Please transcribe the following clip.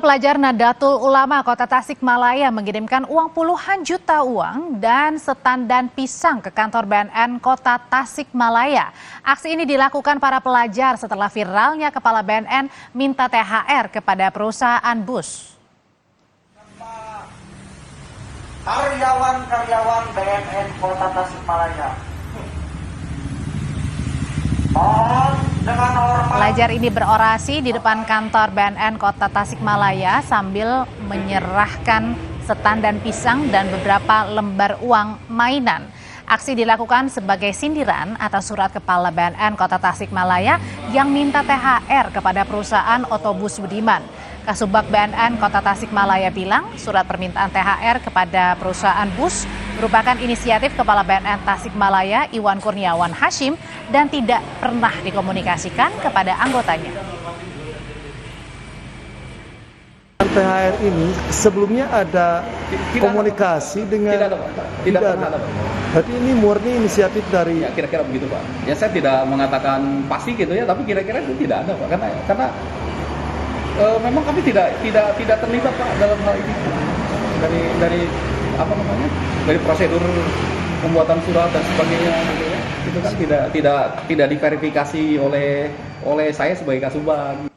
Pelajar Nahdlatul Ulama Kota Tasikmalaya mengirimkan uang puluhan juta uang dan setandan pisang ke kantor BNN Kota Tasikmalaya. Aksi ini dilakukan para pelajar setelah viralnya kepala BNN minta THR kepada perusahaan bus. Karyawan-karyawan BNN Kota Tasikmalaya. Pelajar ini berorasi di depan kantor BNN Kota Tasikmalaya sambil menyerahkan setandan pisang dan beberapa lembar uang mainan. Aksi dilakukan sebagai sindiran atas surat Kepala BNN Kota Tasikmalaya yang minta THR kepada perusahaan Otobus Budiman. Kasubag BNN Kota Tasikmalaya bilang surat permintaan THR kepada perusahaan bus merupakan inisiatif Kepala BNN Tasikmalaya Iwan Kurniawan Hashim dan tidak pernah dikomunikasikan kepada anggotanya. THR ini sebelumnya ada komunikasi dengan tidak ada, Pak. Tidak pernah ada, Pak. Berarti ini murni inisiatif dari Ya kira-kira begitu, Pak. Ya saya tidak mengatakan pasti gitu ya, tapi kira-kira itu tidak ada, Pak. Karena memang kami tidak terlibat, Pak, dalam hal ini. Dari apa namanya? Dari prosedur pembuatan surat dan sebagainya gitu ya. Itu kan tidak diverifikasi oleh saya sebagai kasubag